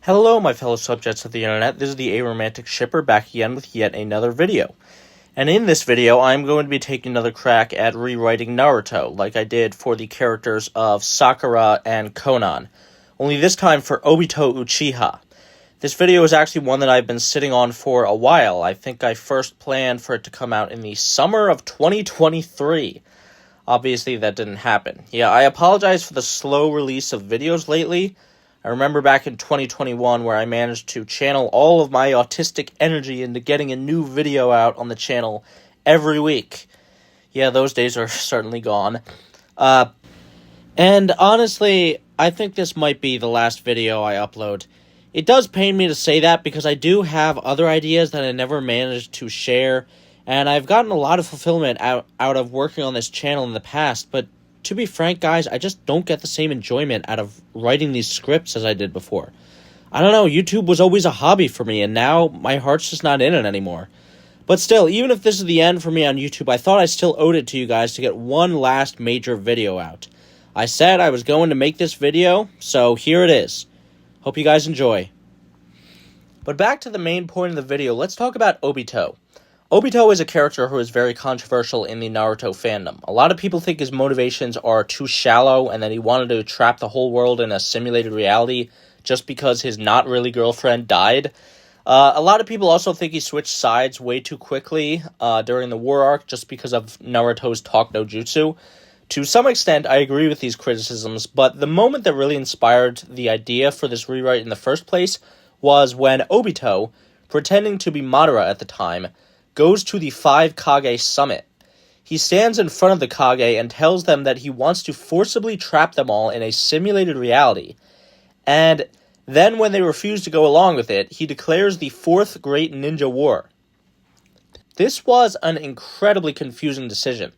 Hello, my fellow subjects of the internet. This is the Aromantic Shipper back again with yet another video. And in this video, I'm going to be taking another crack at rewriting Naruto, like I did for the characters of Sakura and Konan. Only this time for Obito Uchiha. This video is actually one that I've been sitting on for a while. I think I first planned for it to come out in the summer of 2023. Obviously, that didn't happen. Yeah, I apologize for the slow release of videos lately. I remember back in 2021 where I managed to channel all of my autistic energy into getting a new video out on the channel every week. Yeah, those days are certainly gone. And honestly, I think this might be the last video I upload. It does pain me to say that because I do have other ideas that I never managed to share, and I've gotten a lot of fulfillment out of working on this channel in the past, but to be frank, guys, I just don't get the same enjoyment out of writing these scripts as I did before. I don't know, YouTube was always a hobby for me, and now my heart's just not in it anymore. But still, even if this is the end for me on YouTube, I thought I still owed it to you guys to get one last major video out. I said I was going to make this video, so here it is. Hope you guys enjoy. But back to the main point of the video, let's talk about Obito. Obito is a character who is very controversial in the Naruto fandom. A lot of people think his motivations are too shallow and that he wanted to trap the whole world in a simulated reality just because his not-really-girlfriend died. A lot of people also think he switched sides way too quickly during the war arc just because of Naruto's talk no jutsu. To some extent, I agree with these criticisms, but the moment that really inspired the idea for this rewrite in the first place was when Obito, pretending to be Madara at the time, goes to the 5 Kage summit. He stands in front of the Kage and tells them that he wants to forcibly trap them all in a simulated reality. And then when they refuse to go along with it, he declares the 4th Great Ninja War. This was an incredibly confusing decision.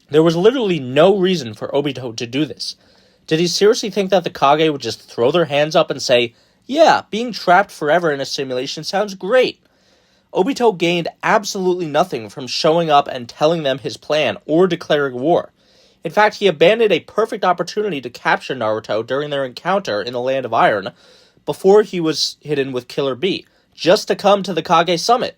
There was literally no reason for Obito to do this. Did he seriously think that the Kage would just throw their hands up and say, "Yeah, being trapped forever in a simulation sounds great"? Obito gained absolutely nothing from showing up and telling them his plan or declaring war. In fact, he abandoned a perfect opportunity to capture Naruto during their encounter in the Land of Iron before he was hidden with Killer Bee, just to come to the Kage summit.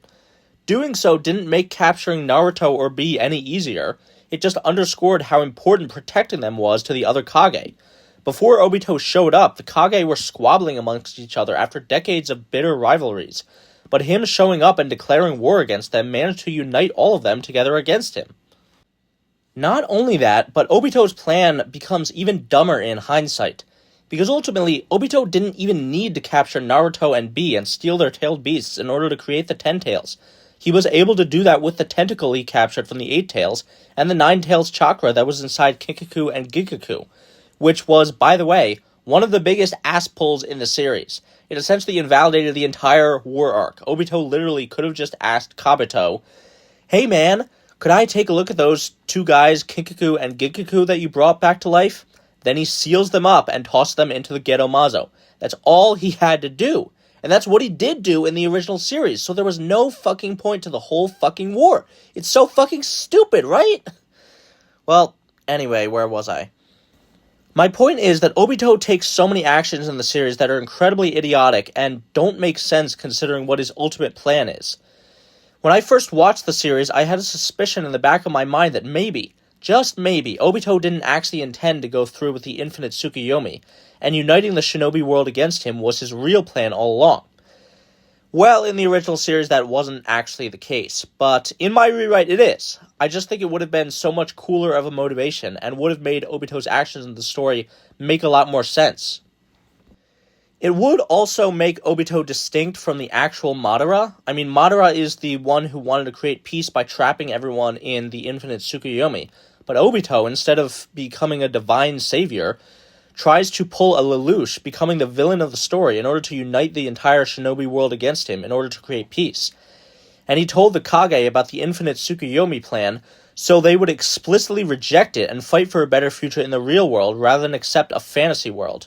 Doing so didn't make capturing Naruto or Bee any easier. It just underscored how important protecting them was to the other Kage. Before Obito showed up, the Kage were squabbling amongst each other after decades of bitter rivalries. But him showing up and declaring war against them managed to unite all of them together against him. Not only that, but Obito's plan becomes even dumber in hindsight. Because ultimately, Obito didn't even need to capture Naruto and Bee and steal their tailed beasts in order to create the 10 tails. He was able to do that with the tentacle he captured from the 8 tails and the 9 tails chakra that was inside Kikaku and Gigaku, which was, by the way, one of the biggest ass pulls in the series. It essentially invalidated the entire war arc. Obito literally could have just asked Kabuto, "Hey man, could I take a look at those 2 guys, Kikaku and Gigaku, that you brought back to life?" Then he seals them up and tosses them into the Ghetto Mazo. That's all he had to do. And that's what he did do in the original series, so there was no fucking point to the whole fucking war. It's so fucking stupid, right? Well, anyway, where was I? My point is that Obito takes so many actions in the series that are incredibly idiotic and don't make sense considering what his ultimate plan is. When I first watched the series, I had a suspicion in the back of my mind that maybe, just maybe, Obito didn't actually intend to go through with the infinite Tsukuyomi, and uniting the shinobi world against him was his real plan all along. Well, in the original series, that wasn't actually the case, but in my rewrite, it is. I just think it would have been so much cooler of a motivation, and would have made Obito's actions in the story make a lot more sense. It would also make Obito distinct from the actual Madara. I mean, Madara is the one who wanted to create peace by trapping everyone in the infinite Tsukuyomi, but Obito, instead of becoming a divine savior, tries to pull a Lelouch, becoming the villain of the story in order to unite the entire shinobi world against him in order to create peace. And he told the Kage about the infinite Tsukuyomi plan so they would explicitly reject it and fight for a better future in the real world rather than accept a fantasy world.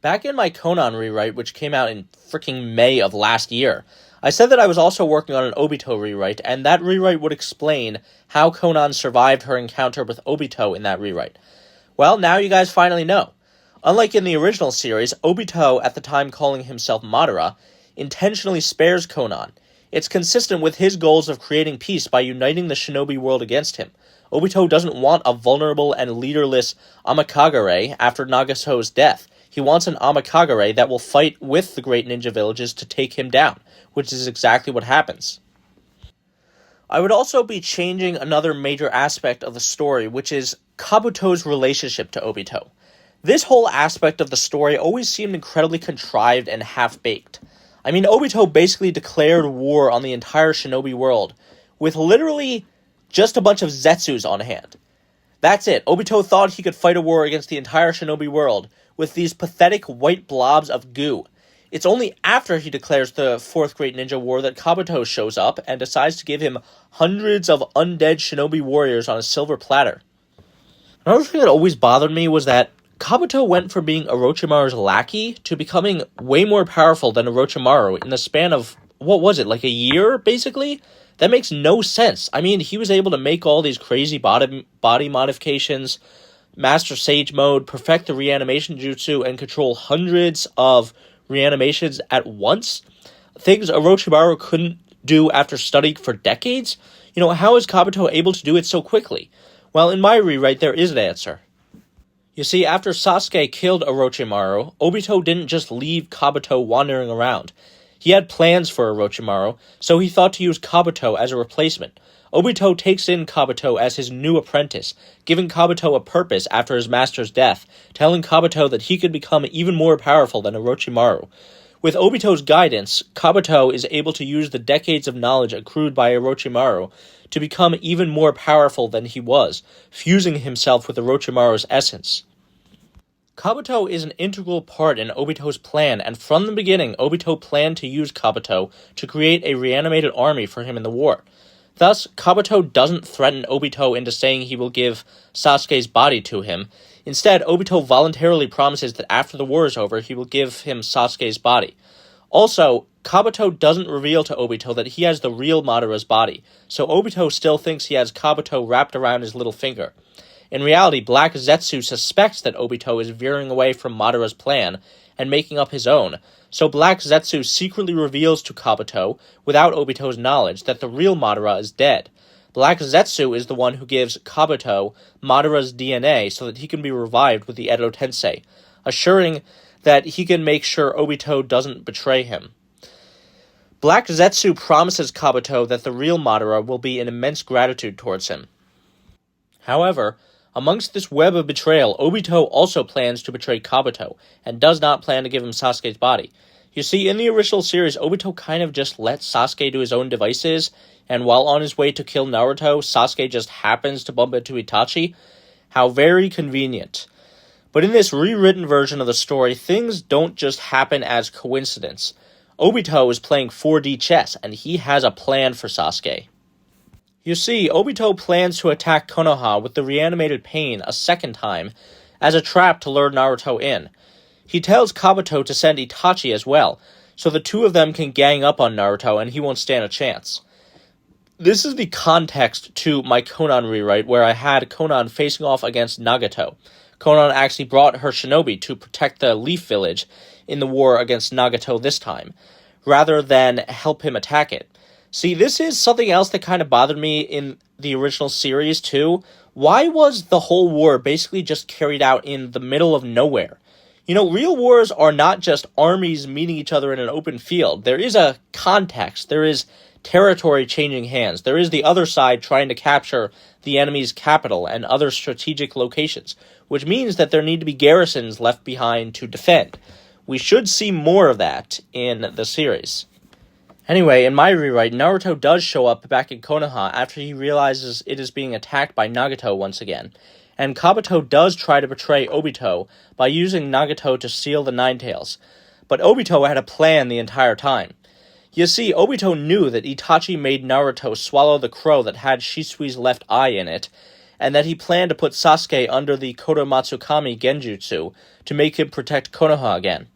Back in my Konan rewrite, which came out in freaking May of last year, I said that I was also working on an Obito rewrite, and that rewrite would explain how Konan survived her encounter with Obito in that rewrite. Well, now you guys finally know. Unlike in the original series, Obito, at the time calling himself Madara, intentionally spares Konan. It's consistent with his goals of creating peace by uniting the shinobi world against him. Obito doesn't want a vulnerable and leaderless Amakagure after Nagato's death. He wants an Amakagure that will fight with the great ninja villages to take him down, which is exactly what happens. I would also be changing another major aspect of the story, which is Kabuto's relationship to Obito. This whole aspect of the story always seemed incredibly contrived and half-baked. I mean, Obito basically declared war on the entire shinobi world, with literally just a bunch of Zetsus on hand. That's it. Obito thought he could fight a war against the entire shinobi world with these pathetic white blobs of goo. It's only after he declares the Fourth Great Ninja War that Kabuto shows up and decides to give him hundreds of undead shinobi warriors on a silver platter. Another thing that always bothered me was that Kabuto went from being Orochimaru's lackey to becoming way more powerful than Orochimaru in the span of, like a year, basically? That makes no sense. I mean, he was able to make all these crazy body modifications, master Sage Mode, perfect the reanimation jutsu, and control hundreds of reanimations at once? Things Orochimaru couldn't do after studying for decades? How is Kabuto able to do it so quickly? Well, in my rewrite, there is an answer. You see, after Sasuke killed Orochimaru, Obito didn't just leave Kabuto wandering around. He had plans for Orochimaru, so he thought to use Kabuto as a replacement. Obito takes in Kabuto as his new apprentice, giving Kabuto a purpose after his master's death, telling Kabuto that he could become even more powerful than Orochimaru. With Obito's guidance, Kabuto is able to use the decades of knowledge accrued by Orochimaru to become even more powerful than he was, fusing himself with Orochimaru's essence. Kabuto is an integral part in Obito's plan, and from the beginning, Obito planned to use Kabuto to create a reanimated army for him in the war. Thus, Kabuto doesn't threaten Obito into saying he will give Sasuke's body to him. Instead, Obito voluntarily promises that after the war is over, he will give him Sasuke's body. Also, Kabuto doesn't reveal to Obito that he has the real Madara's body, so Obito still thinks he has Kabuto wrapped around his little finger. In reality, Black Zetsu suspects that Obito is veering away from Madara's plan and making up his own, so Black Zetsu secretly reveals to Kabuto, without Obito's knowledge, that the real Madara is dead. Black Zetsu is the one who gives Kabuto Madara's DNA so that he can be revived with the Edo Tensei, assuring that he can make sure Obito doesn't betray him. Black Zetsu promises Kabuto that the real Madara will be in immense gratitude towards him. However, amongst this web of betrayal, Obito also plans to betray Kabuto, and does not plan to give him Sasuke's body. You see, in the original series, Obito kind of just let Sasuke do his own devices, and while on his way to kill Naruto, Sasuke just happens to bump into Itachi. How very convenient. But in this rewritten version of the story, things don't just happen as coincidence. Obito is playing 4D chess, and he has a plan for Sasuke. You see, Obito plans to attack Konoha with the reanimated pain a second time as a trap to lure Naruto in. He tells Kabuto to send Itachi as well, so the two of them can gang up on Naruto and he won't stand a chance. This is the context to my Konan rewrite, where I had Konan facing off against Nagato. Konan actually brought her shinobi to protect the Leaf Village in the war against Nagato this time, rather than help him attack it. See, this is something else that kind of bothered me in the original series, too. Why was the whole war basically just carried out in the middle of nowhere? Real wars are not just armies meeting each other in an open field. There is a context. There is territory changing hands. There is the other side trying to capture the enemy's capital and other strategic locations, which means that there need to be garrisons left behind to defend. We should see more of that in the series. Anyway, in my rewrite, Naruto does show up back in Konoha after he realizes it is being attacked by Nagato once again, and Kabuto does try to betray Obito by using Nagato to steal the Nine Tails, but Obito had a plan the entire time. You see, Obito knew that Itachi made Naruto swallow the crow that had Shisui's left eye in it, and that he planned to put Sasuke under the Kodomatsukami Genjutsu to make him protect Konoha again.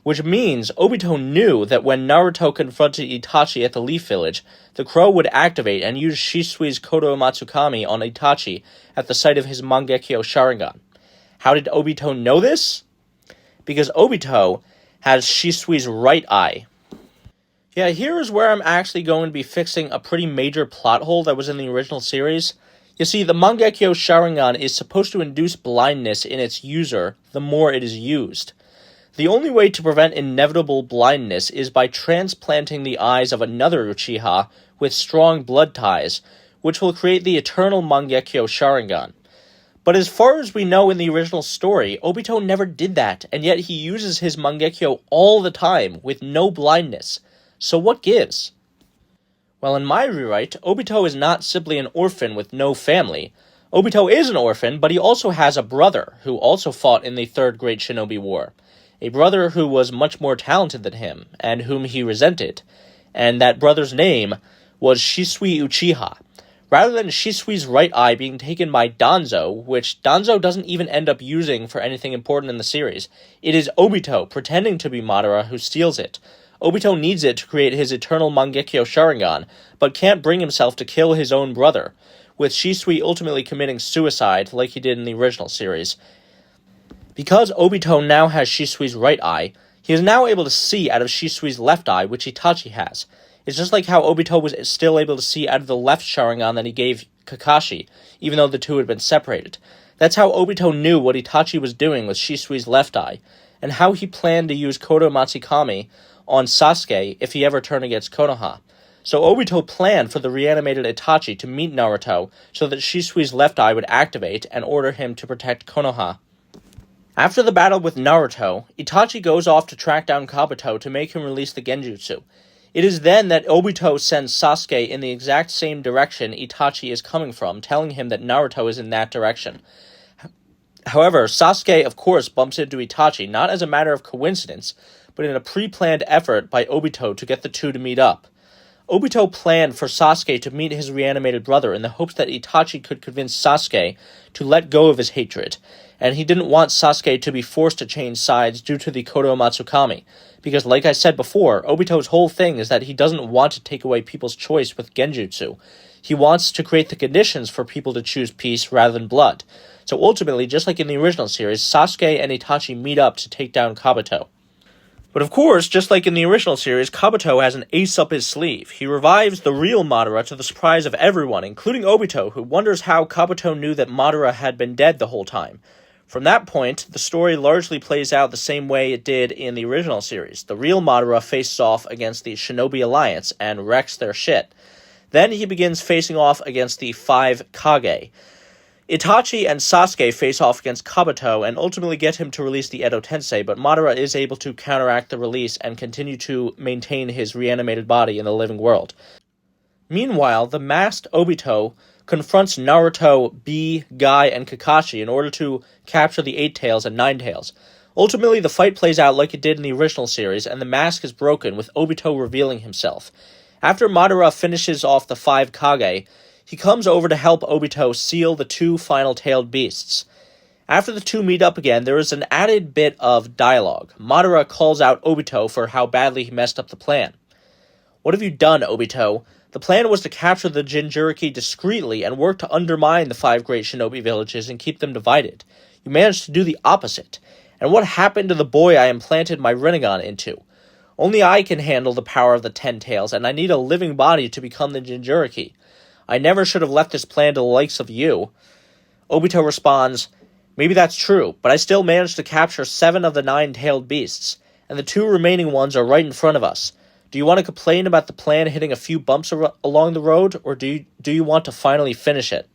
Which means Obito knew that when Naruto confronted Itachi at the Leaf Village, the crow would activate and use Shisui's Kodomatsukami on Itachi at the site of his Mangekyo Sharingan. How did Obito know this? because Obito has Shisui's right eye. Yeah, here is where I'm actually going to be fixing a pretty major plot hole that was in the original series. You see, the Mangekyo Sharingan is supposed to induce blindness in its user the more it is used. The only way to prevent inevitable blindness is by transplanting the eyes of another Uchiha with strong blood ties, which will create the eternal Mangekyo Sharingan. But as far as we know in the original story, Obito never did that, and yet he uses his Mangekyo all the time with no blindness. So what gives? Well, in my rewrite, Obito is not simply an orphan with no family. Obito is an orphan, but he also has a brother who also fought in the Third Great Shinobi War. A brother who was much more talented than him, and whom he resented. And that brother's name was Shisui Uchiha. Rather than Shisui's right eye being taken by Danzo, which Danzo doesn't even end up using for anything important in the series, it is Obito, pretending to be Madara, who steals it. Obito needs it to create his eternal Mangekyo Sharingan, but can't bring himself to kill his own brother, with Shisui ultimately committing suicide like he did in the original series. Because Obito now has Shisui's right eye, he is now able to see out of Shisui's left eye, which Itachi has. It's just like how Obito was still able to see out of the left Sharingan that he gave Kakashi, even though the two had been separated. That's how Obito knew what Itachi was doing with Shisui's left eye, and how he planned to use Kodo Matsukami on Sasuke if he ever turned against Konoha. So Obito planned for the reanimated Itachi to meet Naruto so that Shisui's left eye would activate and order him to protect Konoha. After the battle with Naruto, Itachi goes off to track down Kabuto to make him release the Genjutsu. It is then that Obito sends Sasuke in the exact same direction Itachi is coming from, telling him that Naruto is in that direction. However, Sasuke, of course, bumps into Itachi, not as a matter of coincidence, but in a pre-planned effort by Obito to get the two to meet up. Obito planned for Sasuke to meet his reanimated brother in the hopes that Itachi could convince Sasuke to let go of his hatred, and he didn't want Sasuke to be forced to change sides due to the Kodo Matsukami, because like I said before, Obito's whole thing is that he doesn't want to take away people's choice with Genjutsu. He wants to create the conditions for people to choose peace rather than blood. So ultimately, just like in the original series, Sasuke and Itachi meet up to take down Kabuto. But of course, just like in the original series, Kabuto has an ace up his sleeve. He revives the real Madara to the surprise of everyone, including Obito, who wonders how Kabuto knew that Madara had been dead the whole time. From that point, the story largely plays out the same way it did in the original series. The real Madara faces off against the Shinobi Alliance and wrecks their shit. Then he begins facing off against the 5 Kage. Itachi and Sasuke face off against Kabuto and ultimately get him to release the Edo Tensei, but Madara is able to counteract the release and continue to maintain his reanimated body in the living world. Meanwhile, the masked Obito confronts Naruto, Bee, Guy, and Kakashi in order to capture the 8 Tails and 9 Tails. Ultimately, the fight plays out like it did in the original series, and the mask is broken, with Obito revealing himself. After Madara finishes off the 5 Kage, he comes over to help Obito seal the 2 final tailed beasts. After the two meet up again, there is an added bit of dialogue. Madara calls out Obito for how badly he messed up the plan. "What have you done, Obito? The plan was to capture the Jinchuriki discreetly and work to undermine the 5 great shinobi villages and keep them divided. You managed to do the opposite. And what happened to the boy I implanted my Rinnegan into? Only I can handle the power of the 10 Tails, and I need a living body to become the Jinchuriki. I never should have left this plan to the likes of you." Obito responds, "Maybe that's true, but I still managed to capture 7 of the 9-tailed beasts, and the 2 remaining ones are right in front of us. Do you want to complain about the plan hitting a few bumps along the road, or do you want to finally finish it?"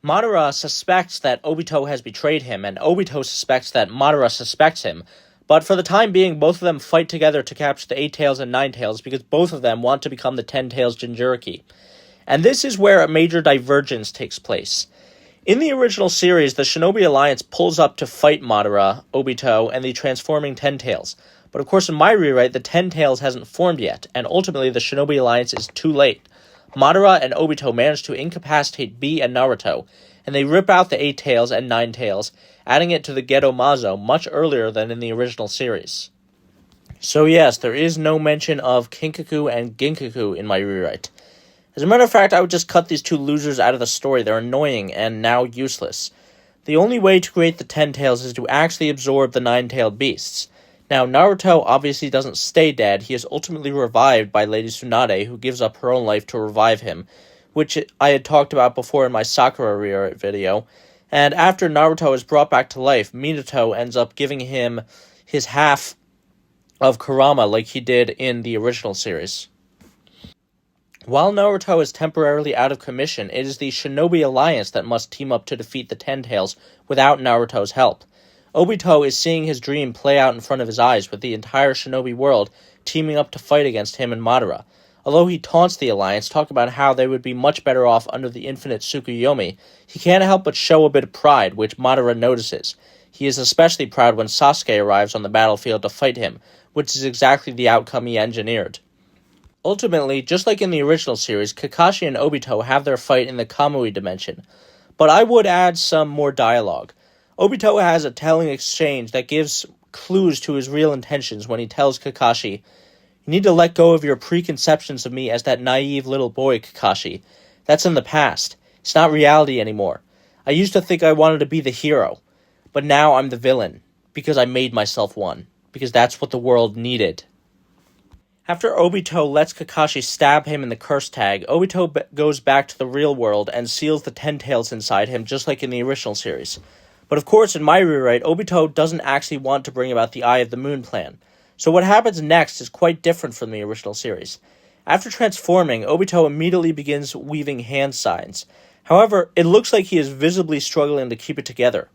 Madara suspects that Obito has betrayed him, and Obito suspects that Madara suspects him, but for the time being, both of them fight together to capture the 8 Tails and 9 Tails because both of them want to become the 10 Tails Jinchuriki. And this is where a major divergence takes place. In the original series, the Shinobi Alliance pulls up to fight Madara, Obito, and the transforming 10 Tails. But of course in my rewrite, the 10 Tails hasn't formed yet, and ultimately the Shinobi Alliance is too late. Madara and Obito manage to incapacitate Bee and Naruto, and they rip out the 8 Tails and 9 Tails, adding it to the Gedo Mazo much earlier than in the original series. So yes, there is no mention of Kinkaku and Ginkaku in my rewrite. As a matter of fact, I would just cut these 2 losers out of the story. They're annoying and now useless. The only way to create the 10 tails is to actually absorb the 9-tailed beasts. Now, Naruto obviously doesn't stay dead. He is ultimately revived by Lady Tsunade, who gives up her own life to revive him, which I had talked about before in my Sakura Rewritten video. And after Naruto is brought back to life, Minato ends up giving him his half of Kurama like he did in the original series. While Naruto is temporarily out of commission, it is the Shinobi Alliance that must team up to defeat the 10 tails without Naruto's help. Obito is seeing his dream play out in front of his eyes, with the entire Shinobi world teaming up to fight against him and Madara. Although he taunts the Alliance, talking about how they would be much better off under the infinite Tsukuyomi, he can't help but show a bit of pride, which Madara notices. He is especially proud when Sasuke arrives on the battlefield to fight him, which is exactly the outcome he engineered. Ultimately, just like in the original series, Kakashi and Obito have their fight in the Kamui dimension, but I would add some more dialogue. Obito has a telling exchange that gives clues to his real intentions when he tells Kakashi, "You need to let go of your preconceptions of me as that naive little boy, Kakashi. That's in the past. It's not reality anymore. I used to think I wanted to be the hero, but now I'm the villain, because I made myself one, because that's what the world needed." After Obito lets Kakashi stab him in the curse tag, Obito goes back to the real world and seals the 10 tails inside him, just like in the original series. But of course, in my rewrite, Obito doesn't actually want to bring about the Eye of the Moon plan. So what happens next is quite different from the original series. After transforming, Obito immediately begins weaving hand signs. However, it looks like he is visibly struggling to keep it together.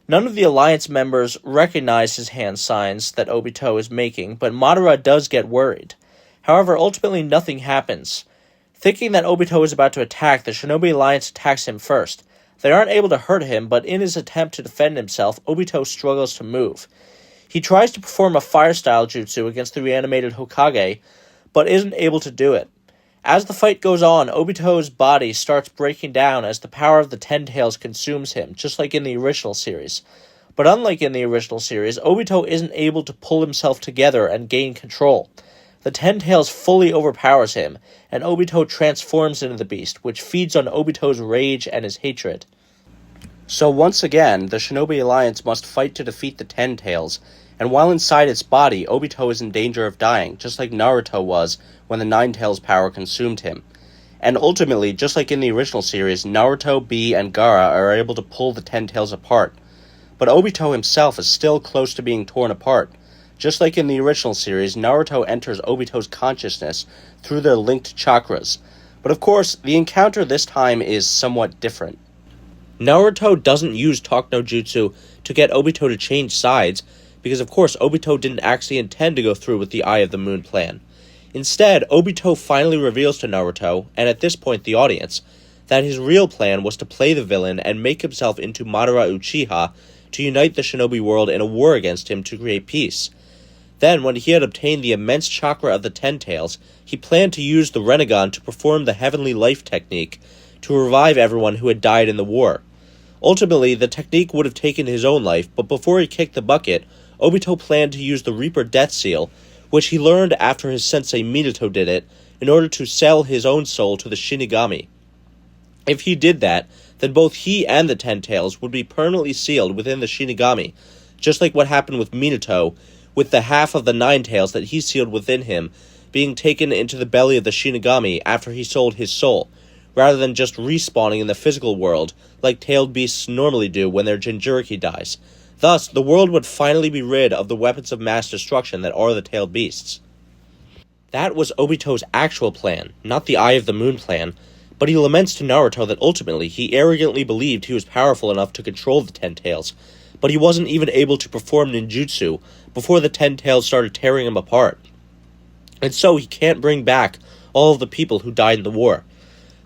None of the Alliance members recognize his hand signs that Obito is making, but Madara does get worried. However, ultimately nothing happens. Thinking that Obito is about to attack, the Shinobi Alliance attacks him first. They aren't able to hurt him, but in his attempt to defend himself, Obito struggles to move. He tries to perform a fire-style jutsu against the reanimated Hokage, but isn't able to do it. As the fight goes on, Obito's body starts breaking down as the power of the 10 tails consumes him, just like in the original series. But unlike in the original series, Obito isn't able to pull himself together and gain control. The 10 tails fully overpowers him, and Obito transforms into the beast, which feeds on Obito's rage and his hatred. So once again, the Shinobi Alliance must fight to defeat the 10 tails, and while inside its body, Obito is in danger of dying, just like Naruto was when the 9 tails power consumed him. And ultimately, just like in the original series, Naruto, Bee, and Gaara are able to pull the 10 tails apart. But Obito himself is still close to being torn apart. Just like in the original series, Naruto enters Obito's consciousness through their linked chakras. But of course, the encounter this time is somewhat different. Naruto doesn't use Talk no Jutsu to get Obito to change sides, because of course Obito didn't actually intend to go through with the Eye of the Moon plan. Instead, Obito finally reveals to Naruto, and at this point the audience, that his real plan was to play the villain and make himself into Madara Uchiha to unite the shinobi world in a war against him to create peace. Then, when he had obtained the immense chakra of the 10 tails, he planned to use the Rinnegan to perform the Heavenly Life technique to revive everyone who had died in the war. Ultimately, the technique would have taken his own life, but before he kicked the bucket, Obito planned to use the Reaper Death Seal, which he learned after his sensei Minato did it, in order to sell his own soul to the Shinigami. If he did that, then both he and the 10 tails would be permanently sealed within the Shinigami, just like what happened with Minato, with the half of the 9 tails that he sealed within him being taken into the belly of the Shinigami after he sold his soul, rather than just respawning in the physical world like tailed beasts normally do when their Jinchuriki dies. Thus, the world would finally be rid of the weapons of mass destruction that are the tailed beasts. That was Obito's actual plan, not the Eye of the Moon plan, but he laments to Naruto that ultimately he arrogantly believed he was powerful enough to control the 10 tails, but he wasn't even able to perform ninjutsu before the 10 tails started tearing him apart. And so he can't bring back all of the people who died in the war.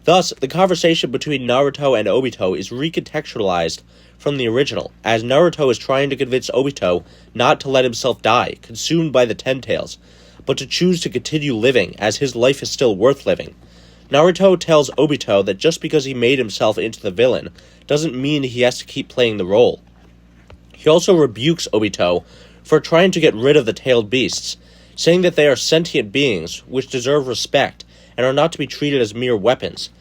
Thus, the conversation between Naruto and Obito is recontextualized from the original, as Naruto is trying to convince Obito not to let himself die, consumed by the 10 tails, but to choose to continue living, as his life is still worth living. Naruto tells Obito that just because he made himself into the villain, doesn't mean he has to keep playing the role. He also rebukes Obito for trying to get rid of the tailed beasts, saying that they are sentient beings which deserve respect and are not to be treated as mere weapons.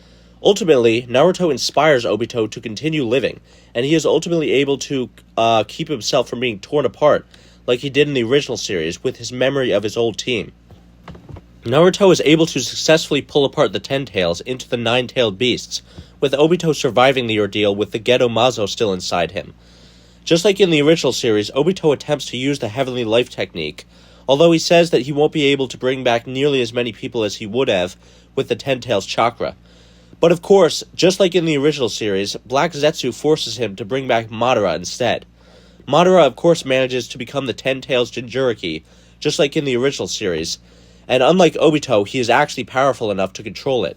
Ultimately, Naruto inspires Obito to continue living, and he is ultimately able to keep himself from being torn apart, like he did in the original series, with his memory of his old team. Naruto is able to successfully pull apart the Ten Tails into the Nine-Tailed Beasts, with Obito surviving the ordeal with the Gedo Mazo still inside him. Just like in the original series, Obito attempts to use the Heavenly Life technique, although he says that he won't be able to bring back nearly as many people as he would have with the Ten Tails chakra. But of course, just like in the original series, Black Zetsu forces him to bring back Madara instead. Madara of course manages to become the Ten Tails Jinchuriki, just like in the original series, and unlike Obito, he is actually powerful enough to control it.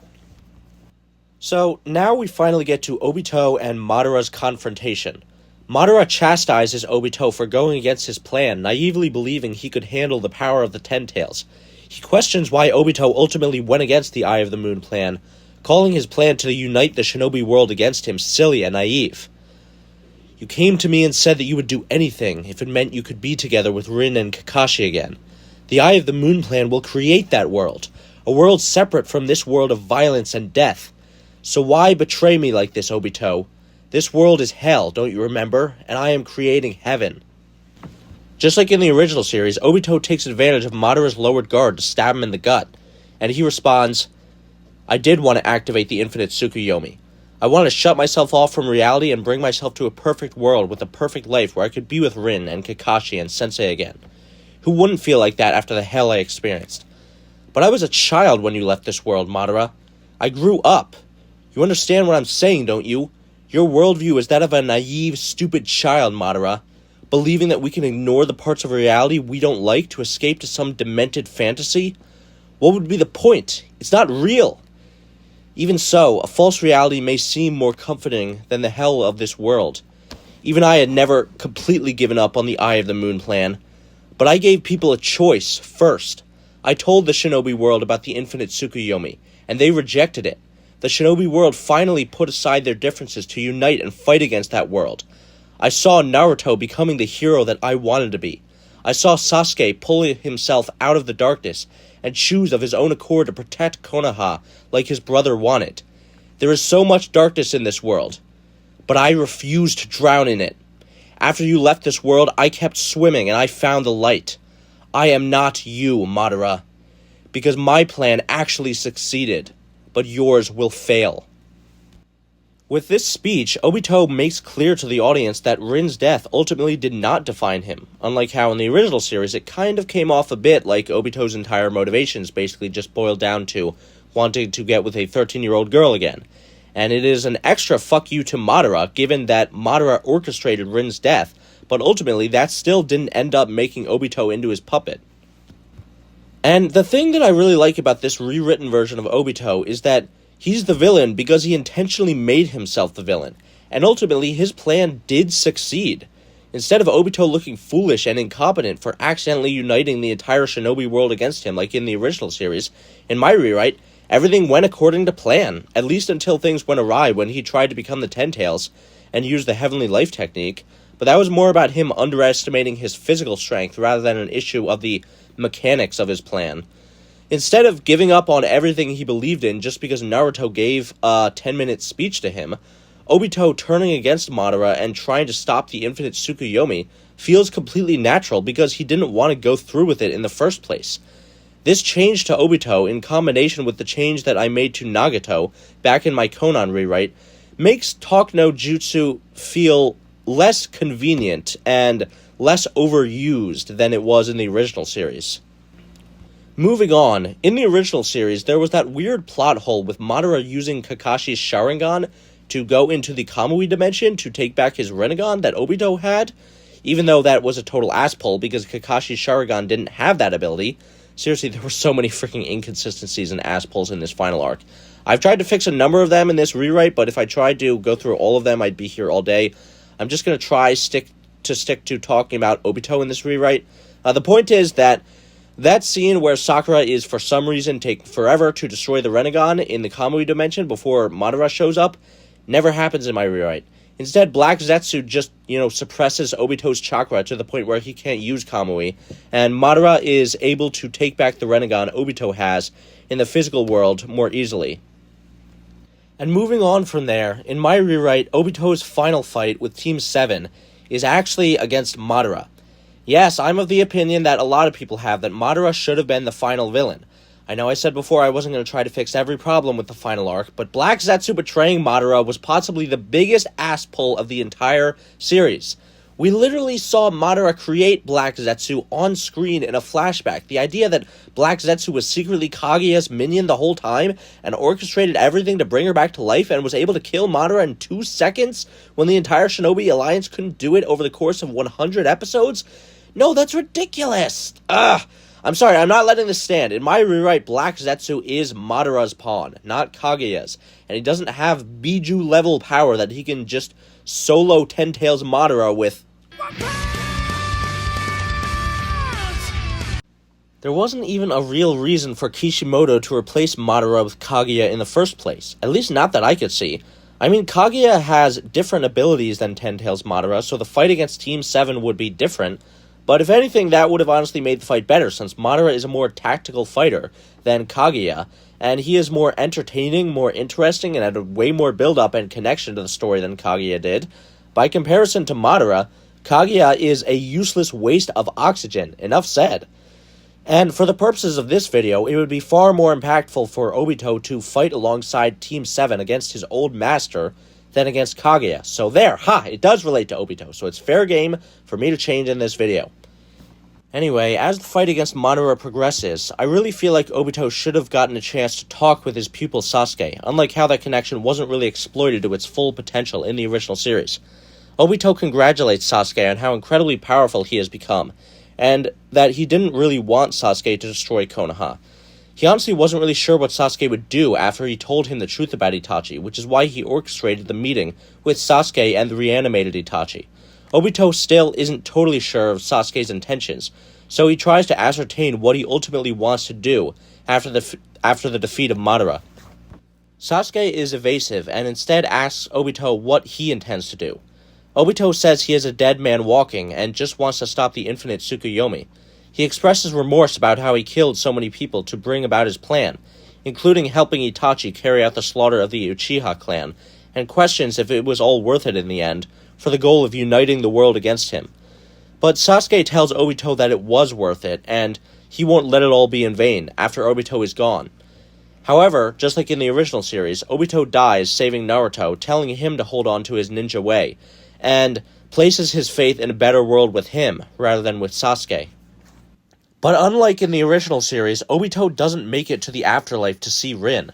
So, now we finally get to Obito and Madara's confrontation. Madara chastises Obito for going against his plan, naively believing he could handle the power of the Ten Tails. He questions why Obito ultimately went against the Eye of the Moon plan, calling his plan to unite the shinobi world against him silly and naive. You came to me and said that you would do anything if it meant you could be together with Rin and Kakashi again. The Eye of the Moon plan will create that world, a world separate from this world of violence and death. So why betray me like this, Obito? This world is hell, don't you remember? And I am creating heaven. Just like in the original series, Obito takes advantage of Madara's lowered guard to stab him in the gut, and he responds, I did want to activate the infinite Tsukuyomi. I wanted to shut myself off from reality and bring myself to a perfect world with a perfect life where I could be with Rin and Kakashi and Sensei again. Who wouldn't feel like that after the hell I experienced? But I was a child when you left this world, Madara. I grew up. You understand what I'm saying, don't you? Your worldview is that of a naive, stupid child, Madara, believing that we can ignore the parts of reality we don't like to escape to some demented fantasy? What would be the point? It's not real. Even so, a false reality may seem more comforting than the hell of this world. Even I had never completely given up on the Eye of the Moon plan, but I gave people a choice first. I told the shinobi world about the infinite Tsukuyomi, and they rejected it. The shinobi world finally put aside their differences to unite and fight against that world. I saw Naruto becoming the hero that I wanted to be. I saw Sasuke pulling himself out of the darkness and choose of his own accord to protect Konoha like his brother wanted. There is so much darkness in this world, but I refuse to drown in it. After you left this world, I kept swimming and I found the light. I am not you, Madara, because my plan actually succeeded, but yours will fail. With this speech, Obito makes clear to the audience that Rin's death ultimately did not define him, unlike how in the original series it kind of came off a bit like Obito's entire motivations basically just boiled down to wanting to get with a 13-year-old girl again. And it is an extra fuck you to Madara, given that Madara orchestrated Rin's death, but ultimately that still didn't end up making Obito into his puppet. And the thing that I really like about this rewritten version of Obito is that he's the villain because he intentionally made himself the villain, and ultimately his plan did succeed. Instead of Obito looking foolish and incompetent for accidentally uniting the entire shinobi world against him like in the original series, in my rewrite, everything went according to plan, at least until things went awry when he tried to become the Ten Tails and use the Heavenly Life technique, but that was more about him underestimating his physical strength rather than an issue of the mechanics of his plan. Instead of giving up on everything he believed in just because Naruto gave a 10-minute speech to him, Obito turning against Madara and trying to stop the infinite Tsukuyomi feels completely natural because he didn't want to go through with it in the first place. This change to Obito, in combination with the change that I made to Nagato back in my Conan rewrite, makes Talk no Jutsu feel less convenient and less overused than it was in the original series. Moving on, in the original series, there was that weird plot hole with Madara using Kakashi's Sharingan to go into the Kamui dimension to take back his Rinnegan that Obito had, even though that was a total asspull because Kakashi's Sharingan didn't have that ability. Seriously, there were so many freaking inconsistencies and asspulls in this final arc. I've tried to fix a number of them in this rewrite, but if I tried to go through all of them, I'd be here all day. I'm just going to try stick to talking about Obito in this rewrite. The point is that scene where Sakura is for some reason taking forever to destroy the Rinnegan in the Kamui dimension before Madara shows up never happens in my rewrite. Instead, Black Zetsu just, suppresses Obito's chakra to the point where he can't use Kamui, and Madara is able to take back the Rinnegan Obito has in the physical world more easily. And moving on from there, in my rewrite, Obito's final fight with Team 7 is actually against Madara. Yes, I'm of the opinion that a lot of people have, that Madara should have been the final villain. I know I said before I wasn't going to try to fix every problem with the final arc, but Black Zetsu betraying Madara was possibly the biggest ass pull of the entire series. We literally saw Madara create Black Zetsu on screen in a flashback. The idea that Black Zetsu was secretly Kaguya's minion the whole time and orchestrated everything to bring her back to life and was able to kill Madara in 2 seconds when the entire Shinobi Alliance couldn't do it over the course of 100 episodes? No, that's ridiculous! Ugh! I'm sorry, I'm not letting this stand. In my rewrite, Black Zetsu is Madara's pawn, not Kaguya's. And he doesn't have Biju-level power that he can just solo Ten Tails Madara with. There wasn't even a real reason for Kishimoto to replace Madara with Kaguya in the first place. At least not that I could see. I mean, Kaguya has different abilities than Ten Tails Madara, so the fight against Team 7 would be different. But if anything, that would have honestly made the fight better, since Madara is a more tactical fighter than Kaguya, and he is more entertaining, more interesting, and had a way more build-up and connection to the story than Kaguya did. By comparison to Madara, Kaguya is a useless waste of oxygen. Enough said. And for the purposes of this video, it would be far more impactful for Obito to fight alongside Team 7 against his old master than against Kaguya. So there, it does relate to Obito, so it's fair game for me to change in this video. Anyway, as the fight against Madara progresses, I really feel like Obito should have gotten a chance to talk with his pupil Sasuke, unlike how that connection wasn't really exploited to its full potential in the original series. Obito congratulates Sasuke on how incredibly powerful he has become, and that he didn't really want Sasuke to destroy Konoha. He honestly wasn't really sure what Sasuke would do after he told him the truth about Itachi, which is why he orchestrated the meeting with Sasuke and the reanimated Itachi. Obito still isn't totally sure of Sasuke's intentions, so he tries to ascertain what he ultimately wants to do after the defeat of Madara. Sasuke is evasive and instead asks Obito what he intends to do. Obito says he is a dead man walking and just wants to stop the infinite Tsukuyomi. He expresses remorse about how he killed so many people to bring about his plan, including helping Itachi carry out the slaughter of the Uchiha clan, and questions if it was all worth it in the end, for the goal of uniting the world against him. But Sasuke tells Obito that it was worth it, and he won't let it all be in vain after Obito is gone. However, just like in the original series, Obito dies saving Naruto, telling him to hold on to his ninja way, and places his faith in a better world with him, rather than with Sasuke. But unlike in the original series, Obito doesn't make it to the afterlife to see Rin.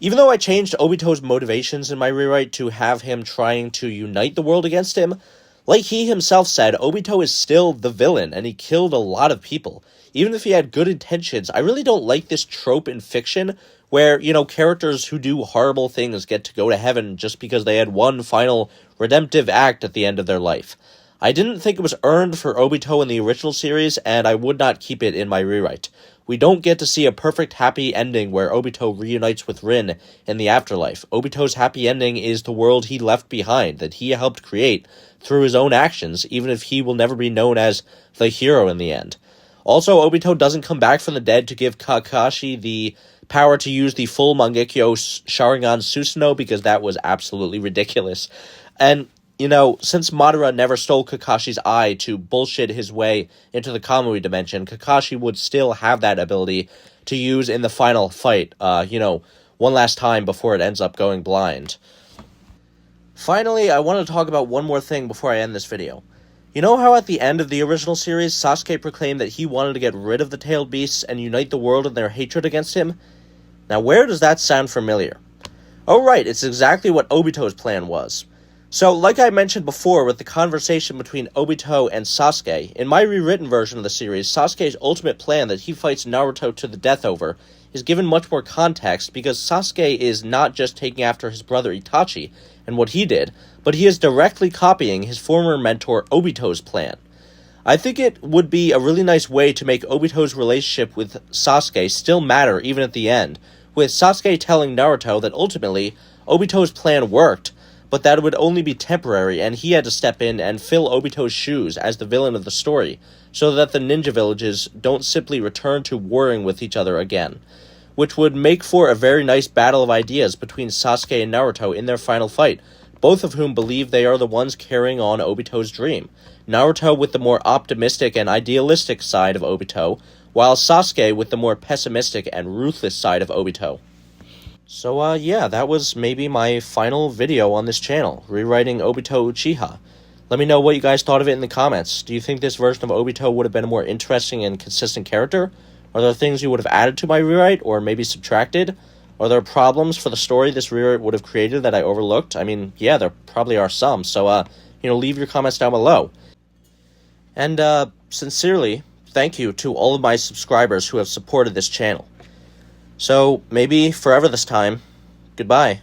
Even though I changed Obito's motivations in my rewrite to have him trying to unite the world against him, like he himself said, Obito is still the villain, and he killed a lot of people. Even if he had good intentions, I really don't like this trope in fiction where, characters who do horrible things get to go to heaven just because they had one final redemptive act at the end of their life. I didn't think it was earned for Obito in the original series, and I would not keep it in my rewrite. We don't get to see a perfect happy ending where Obito reunites with Rin in the afterlife. Obito's happy ending is the world he left behind, that he helped create through his own actions, even if he will never be known as the hero in the end. Also, Obito doesn't come back from the dead to give Kakashi the power to use the full Mangekyo Sharingan Susanoo, because that was absolutely ridiculous. And since Madara never stole Kakashi's eye to bullshit his way into the Kamui dimension, Kakashi would still have that ability to use in the final fight, one last time before it ends up going blind. Finally, I want to talk about one more thing before I end this video. You know how at the end of the original series, Sasuke proclaimed that he wanted to get rid of the tailed beasts and unite the world in their hatred against him? Now, where does that sound familiar? Oh right, it's exactly what Obito's plan was. So, like I mentioned before with the conversation between Obito and Sasuke, in my rewritten version of the series, Sasuke's ultimate plan that he fights Naruto to the death over is given much more context because Sasuke is not just taking after his brother Itachi and what he did, but he is directly copying his former mentor Obito's plan. I think it would be a really nice way to make Obito's relationship with Sasuke still matter even at the end, with Sasuke telling Naruto that ultimately Obito's plan worked, but that it would only be temporary and he had to step in and fill Obito's shoes as the villain of the story, so that the ninja villages don't simply return to warring with each other again. which would make for a very nice battle of ideas between Sasuke and Naruto in their final fight, both of whom believe they are the ones carrying on Obito's dream. Naruto with the more optimistic and idealistic side of Obito, while Sasuke with the more pessimistic and ruthless side of Obito. So, yeah, that was maybe my final video on this channel, rewriting Obito Uchiha. Let me know what you guys thought of it in the comments. Do you think this version of Obito would have been a more interesting and consistent character? Are there things you would have added to my rewrite, or maybe subtracted? Are there problems for the story this rewrite would have created that I overlooked? I mean, yeah, there probably are some, so, leave your comments down below. And, sincerely, thank you to all of my subscribers who have supported this channel. So, maybe forever this time. Goodbye.